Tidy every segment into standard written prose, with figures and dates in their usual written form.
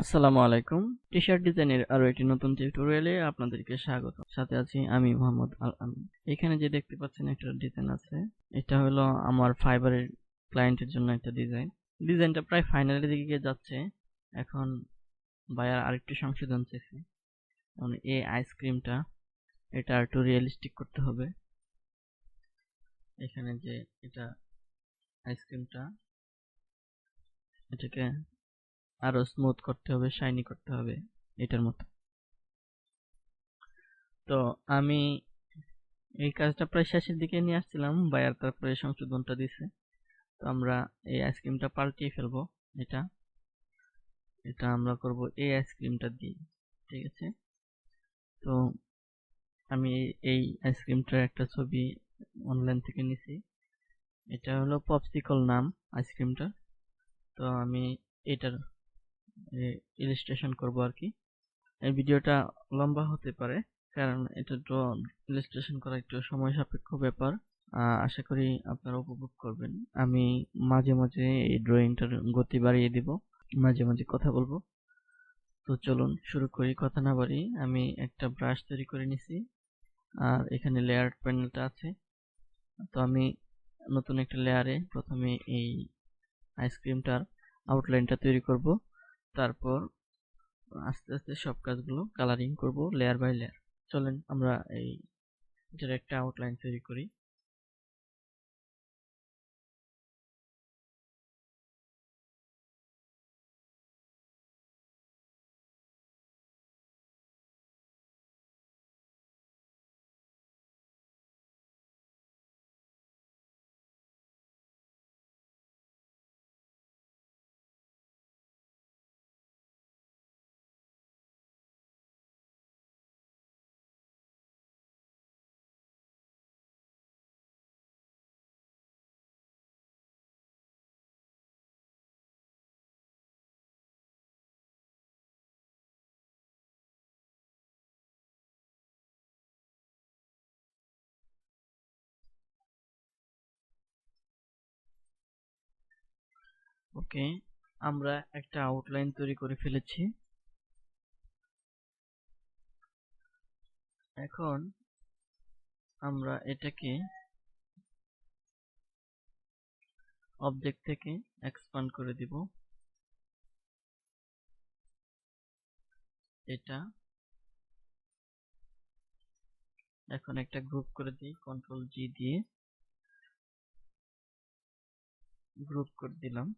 আসসালামু আলাইকুম। টি-শার্ট ডিজাইনের আরো একটি নতুন টিউটোরিয়ালে আপনাদেরকে স্বাগত। সাথে আছি আমি মোহাম্মদ আল আমিন। এখানে যে দেখতে পাচ্ছেন একটা ডিজাইন আছে, এটা হলো আমার ফাইবারের ক্লায়েন্টের জন্য একটা ডিজাইন। ডিজাইনটা প্রায় ফাইনালের দিকে যাচ্ছে। এখন বায়ার আরেকটু সংশোধন চেয়েছে। এই আইসক্রিমটা এটা একটু রিয়েলিস্টিক করতে হবে। এখানে যে এটা আইসক্রিমটা এটাকে আরো স্মুথ করতে হবে, শাইনি করতে হবে এটার মতো। তো আমি এই কাজটা প্রায় শেষের দিকে নিয়ে আসছিলাম, বায়ার তারপরে সংশোধনটা দিছে। তো আমরা এই আইসক্রিমটা পাল্টিয়ে ফেলবো। এটা এটা আমরা করব এই আইসক্রিমটা দিয়ে, ঠিক আছে। তো আমি এই আইসক্রিমটার একটা ছবি অনলাইন থেকে নিছি। এটা হলো পপসিকল নাম আইসক্রিমটা। তো আমি এটার ইলাস্ট্রেশন করব আর কি। এই ভিডিওটা লম্বা হতে পারে, কারণ এটা তো ইলাস্ট্রেশন করা একটু সময় সাপেক্ষ ব্যাপার। আশা করি আপনারা উপভোগ করবেন। আমি মাঝে মাঝে এই ড্রয়িংটার গতি বাড়িয়ে দিব, মাঝে মাঝে কথা বলবো। তো চলুন শুরু করি, কথা না বাড়ি। আমি একটা ব্রাশ তৈরি করে নিছি, আর এখানে লেয়ার প্যানেলটা আছে। তো আমি নতুন একটা লেয়ারে প্রথমে এই আইসক্রিমটার আউটলাইনটা তৈরি করব, তারপর আস্তে আস্তে সব কাজগুলো কালারিং করব লেয়ার বাই লেয়ার। চলেন আমরা এই এটার একটা আউটলাইন তৈরি করি। ওকে, আমরা একটা আউটলাইন তৈরি করে ফেলেছি। এখন আমরা এটাকে অবজেক্ট থেকে এক্সপান্ড করে দিব। এটা এখন একটা গ্রুপ করে দিই, কন্ট্রোল জি দিয়ে গ্রুপ করে দিলাম।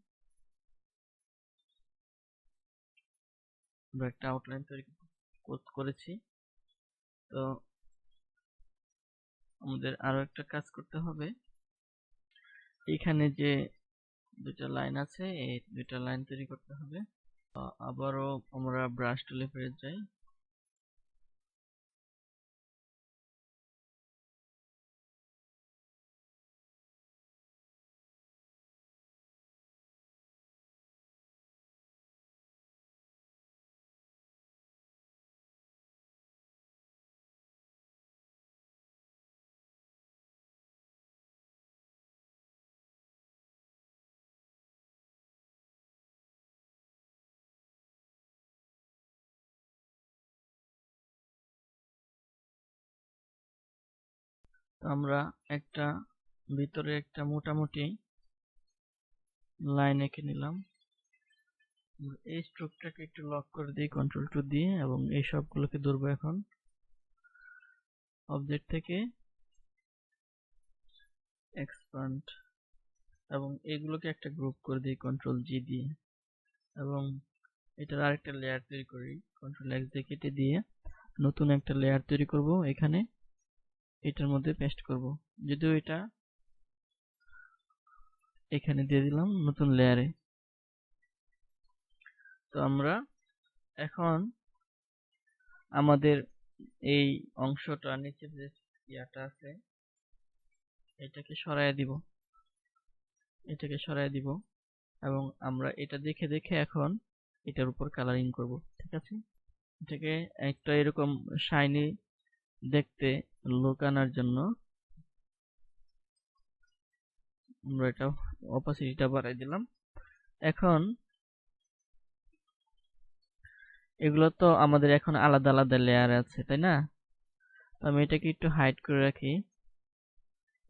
আমরা একটা আউটলাইন তৈরি করেছি। তো আমাদের আরো একটা কাজ করতে হবে। এখানে যে দুটা লাইন আছে, এই দুটা লাইন তৈরি করতে হবে। আবারও আমরা ব্রাশ টুলে ফিরে যাই। আমরা একটা ভিতরে একটা মোটামুটি লাইন এঁকে নিলাম। এই স্ট্রোকটাকে একটু লক করে দিই কন্ট্রোল টু দিয়ে, এবং এই সবগুলোকে ধরবো এখন অবজেক্ট থেকে এক্সপান্ড, এবং এগুলোকে একটা গ্রুপ করে দিই কন্ট্রোল জি দিয়ে, এবং এটার আরেকটা লেয়ার তৈরি করি কন্ট্রোল এক্স দিয়ে কেটে দিয়ে নতুন একটা লেয়ার তৈরি করব। এখানে এটার মধ্যে পেস্ট করব, যদিও এটা এখানে দিয়ে দিলাম নতুন লেয়ারে। তো আমরা এখন আমাদের এই অংশটা নিচে যে ইয়াটা আছে এটাকে সরায় দিব, এবং আমরা এটা দেখে দেখে এখন এটার উপর কালারিং করব, ঠিক আছে। এটাকে একটা এরকম শাইনি দেখতে লুক আনার জন্য আমরা এটা অপাসিটিটা বাড়াই দিলাম। এখন এগুলো তো আমাদের এখন আলাদা আলাদা লেয়ার আছে, তাই না? তো আমি এটাকে একটু হাইড করে রাখি,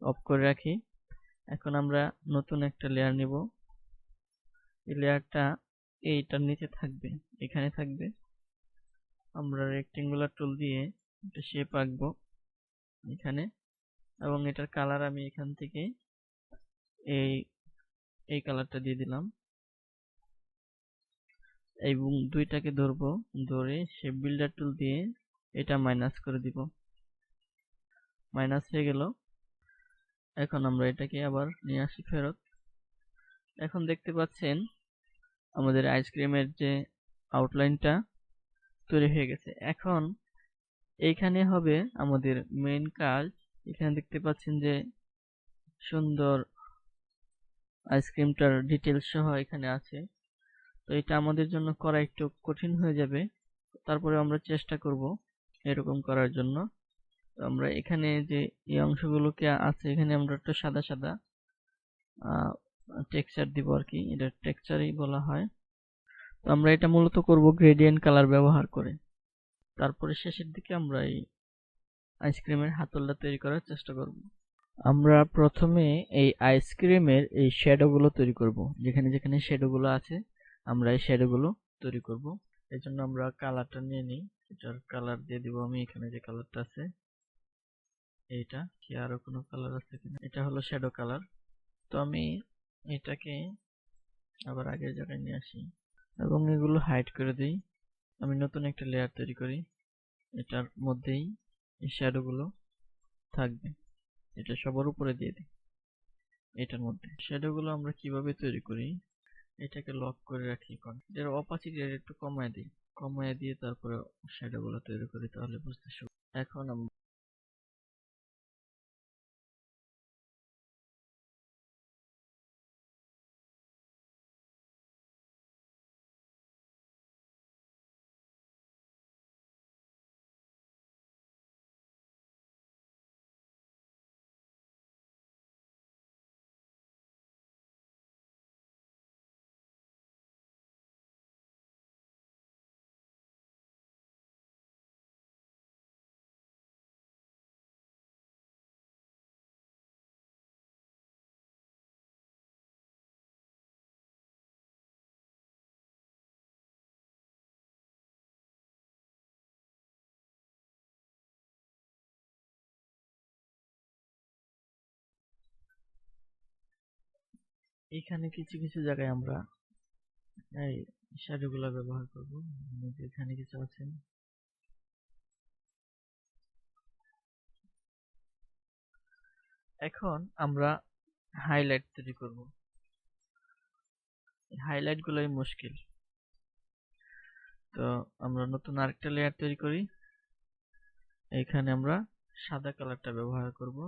অফ করে রাখি। এখন আমরা নতুন একটা লেয়ার নিব। এই লেয়ারটা এইটার নিচে থাকবে, এখানে থাকবে। আমরা রেক্টেঙ্গুলার টুল দিয়ে একটা শেপ আঁকবো এখানে, এবং এটার কালার আমি এখান থেকে এই এই কালারটা দিয়ে দিলাম, এবং দুইটাকে ধরবো, ধরে শেপ বিল্ডার টুল দিয়ে এটা মাইনাস করে দিব। মাইনাস হয়ে গেল। এখন আমরা এটাকে আবার নিয়ে আসি ফেরত। এখন দেখতে পাচ্ছেন আমাদের আইসক্রিমের যে আউটলাইনটা তৈরি হয়ে গেছে। এখন এইখানে হবে আমাদের মেইন কাজ। এখানে দেখতে পাচ্ছেন যে সুন্দর আইসক্রিমটার ডিটেলস সহ এখানে আছে। তো এটা আমাদের জন্য করা একটু কঠিন হয়ে যাবে, তারপরে আমরা চেষ্টা করব এরকম করার জন্য। তো আমরা এখানে যে এই অংশগুলোকে আছে, এখানে আমরা একটু সাদা সাদা টেক্সচার দিব আর কি, এটা টেক্সচারই বলা হয়। তো আমরা এটা মূলত করব গ্রেডিয়েন্ট কালার ব্যবহার করে। তারপরে শেষের দিকে আমরা এই আইসক্রিমের হাতলটা তৈরি করার চেষ্টা করব। আমরা প্রথমে এই আইসক্রিমের এই শ্যাডো গুলো তৈরি করব। যেখানে যেখানে শ্যাডো গুলো আছে আমরা এই শ্যাডো গুলো তৈরি করব। এই জন্য আমরা কালারটা নিয়ে নিই, এটার কালার দিয়ে দিব আমি। এখানে যে কালারটা আছে এইটা, কি আরো কোনো কালার আছে কিনা, এটা হলো শ্যাডো কালার। তো আমি এটাকে আবার আগের জায়গায় নিয়ে আসি এবং এগুলো হাইড করে দিই। আমি নতুন একটা লেয়ার তৈরি করি, এটার মধ্যেই এই শ্যাডো গুলো থাকবে। এটা সবার উপরে দিয়ে দিই। এটার মধ্যে শ্যাডো গুলো আমরা কিভাবে তৈরি করি, এটাকে লক করে রাখি। এর অপাসিটি একটু কমায় দিই, কমায় দিয়ে তারপরে শ্যাডো গুলো তৈরি করি, তাহলে বুঝতে সুবিধা। এখন আমরা এখানে কিছু কিছু জায়গায় আমরা এই শ্যাডো গুলা ব্যবহার করব। এখানে কিছু আছে। এখন আমরা হাইলাইট তৈরি করব। হাইলাইট গুলোই মুশকিল। তো আমরা নতুন আরেকটা লেয়ার তৈরি করি। এখানে আমরা সাদা কালারটা ব্যবহার করব।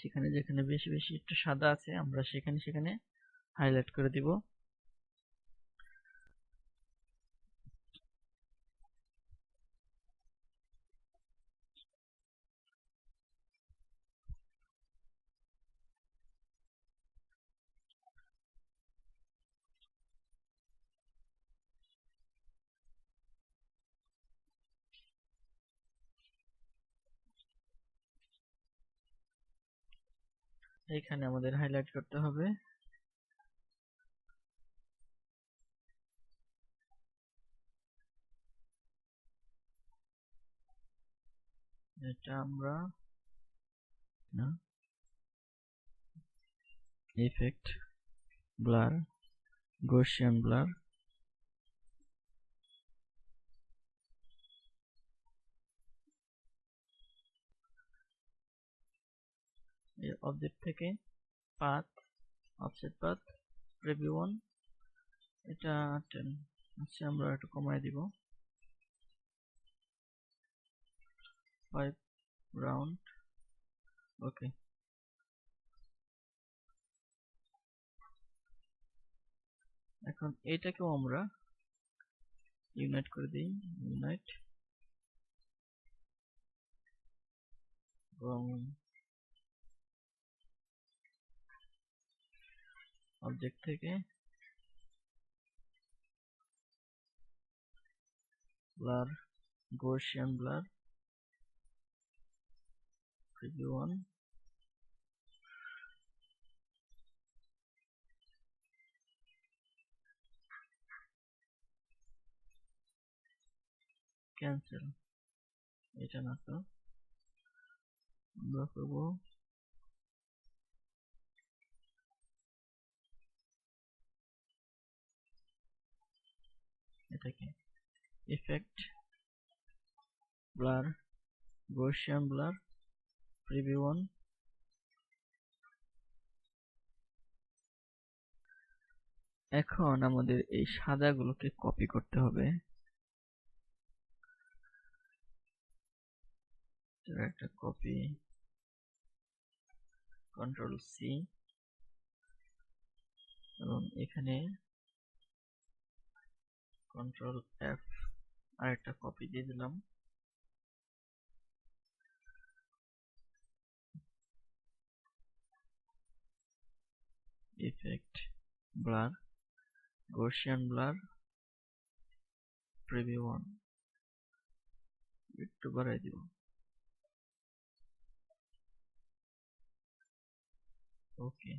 যেখানে যেখানে বেশি বেশি একটু সাদা আছে আমরা সেখানে সেখানে হাইলাইট করে দিব। এইখানে আমাদের হাইলাইট করতে হবে। এটা আমরা না, ইফেক্ট, ব্লার, গৌসিয়ান ব্লার, এই অবজেক্ট থেকে পাথ, অফসেট পাথ, প্রিভিউ 1, এটা 10। আচ্ছা আমরা একটু কমায় দিব, 5 রাউন্ড। ওকে, এখন এটাকেও আমরা ইউনাইট করে দিই, ইউনাইট এবং অবজেক্ট থেকে ব্লার, গৌসিয়ান ব্লার, প্রিভিউ 1, ক্যান্সেল। এটা না তো আমরা করব এটাকে ইফেক্ট ব্লার, গৌসিয়ান ব্লার, প্রিভিউ 1। এখন আমাদের এই সাদাগুলোকে কপি করতে হবে। একটা কপি, কন্ট্রোল সি, এবং এখানে কন্ট্রোল এফ আর একটা কপি দিয়ে দিলাম। ইফেক্ট ব্লার, গৌসিয়ান ব্লার, প্রিভিউ 1 একটু বাড়াই দিব। ওকে,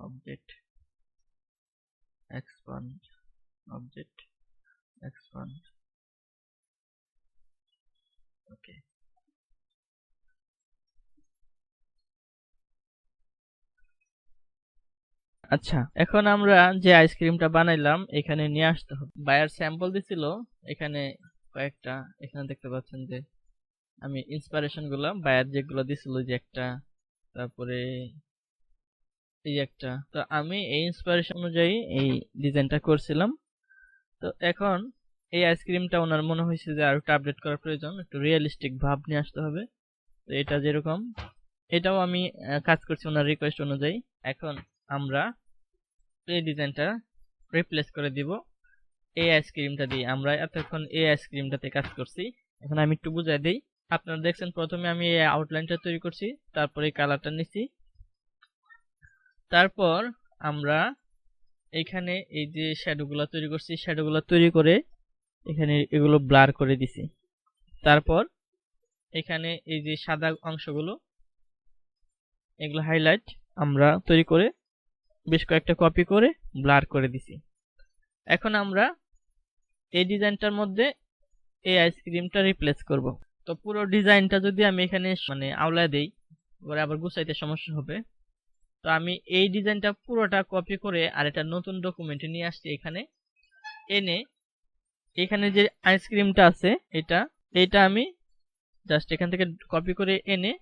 object expand, object expand, ওকে। আচ্ছা, এখন আমরা যে আইসক্রিমটা বানাইলাম এখানে নিয়ে আসতে হবে। বায়ার স্যাম্পল দিছিল এখানে কয়েকটা, এখানে দেখতে পাচ্ছেন যে আমি ইন্সপিরেশন গুলা বায়ার যেগুলো দিছিল, যে একটা, তারপরে এই একটা, তো আমি এই ইন্সপিরেশন অনুযায়ী এই ডিজাইনটা করছিলাম। তো এখন এই আইসক্রিমটা ওনার মনে হয়েছে যে আর একটু আপডেট করার প্রয়োজন, একটু রিয়েলিস্টিক ভাব নিয়ে আসতে হবে। তো এটা যেরকম, এটাও আমি কাজ করছি ওনার রিকোয়েস্ট অনুযায়ী। এখন আমরা এই ডিজাইনটা রিপ্লেস করে দিব এই আইসক্রিমটা দিয়ে। আমরা এতক্ষণ এই আইসক্রিমটাতে কাজ করছি, এখন আমি একটু বুঝাই দিই। আপনারা দেখছেন প্রথমে আমি এই আউটলাইনটা তৈরি করছি, তারপরে এই কালারটা নিছি, তারপর আমরা এখানে এই যে শ্যাডোগুলো তৈরি করছি, শ্যাডোগুলো তৈরি করে এখানে এগুলো ব্লার করে দিছি। তারপর এখানে এই যে সাদা অংশগুলো এগুলো হাইলাইট আমরা তৈরি করে বেশ কয়েকটা কপি করে ব্লার করে দিছি। এখন আমরা এই ডিজাইনটার মধ্যে এই আইসক্রিমটা রিপ্লেস করব। তো পুরো ডিজাইনটা যদি আমি এখানে মানে আওলায় দেই, পরে আবার গুছাইতে সমস্যা হবে। তো আমি এই ডিজাইনটা পুরোটা কপি করে আর একটা নতুন ডকুমেন্টে নিয়ে আসছি। এখানে এনে এখানে যে আইসক্রিমটা আছে এটা আমি জাস্ট এখান থেকে কপি করে এনে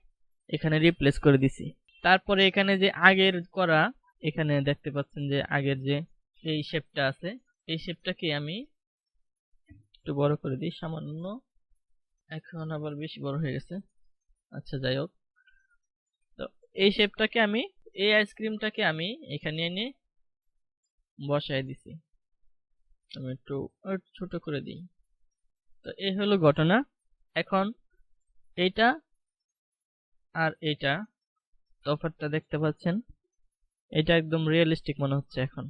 এখানে রিপ্লেস করে দিছি। তারপরে এখানে যে আগের করা, এখানে দেখতে পাচ্ছেন যে আগের যে এই শেপটা আছে, এই শেপটাকে আমি একটু বড় করে দিই সামান্য, এখন আবার বেশি বড় হয়ে গেছে। আচ্ছা, যাই হোক, তো এই শেপটাকে আমি, এই আইসক্রিমটাকে আমি এখানে এনে বসাই দিছি। আমি একটু ছোট করে দিই। তো এই হলো ঘটনা। এখন এইটা আর এইটা তফাৎটা দেখতে পাচ্ছেন, এটা একদম রিয়েলিস্টিক মনে হচ্ছে। এখন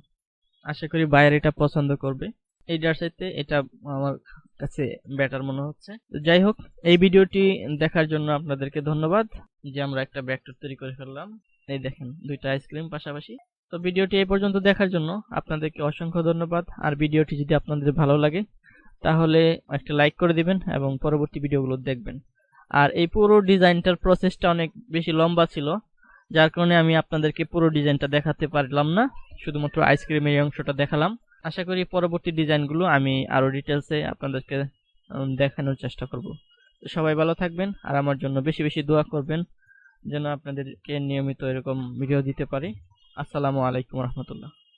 আশা করি বায়ার এটা পছন্দ করবে। এইটার সাথে এটা আমার কাছে বেটার মনে হচ্ছে। তো যাই হোক, এই ভিডিওটি দেখার জন্য আপনাদেরকে ধন্যবাদ, যে আমরা একটা ব্যাকড্রপ তৈরি করে ফেললাম। এই দেখেন দুইটা আইসক্রিম পাশাপাশি। তো ভিডিওটি এই পর্যন্ত দেখার জন্য আপনাদেরকে অসংখ্য ধন্যবাদ। আর ভিডিওটি যদি আপনাদের ভালো লাগে তাহলে একটা লাইক করে দিবেন এবং পরবর্তী ভিডিওগুলো দেখবেন। আর এই পুরো ডিজাইনটার প্রসেসটা অনেক বেশি লম্বা ছিল, যার কারণে আমি আপনাদেরকে পুরো ডিজাইনটা দেখাতে পারলাম না, শুধুমাত্র আইসক্রিমের এই অংশটা দেখালাম। আশা করি পরবর্তী ডিজাইনগুলো আমি আরো ডিটেলসে আপনাদেরকে দেখানোর চেষ্টা করব। তো সবাই ভালো থাকবেন আর আমার জন্য বেশি বেশি দোয়া করবেন যেন আপনাদেরকে নিয়মিত এরকম ভিডিও দিতে পারি। আসসালামু আলাইকুম রহমতুল্লাহ।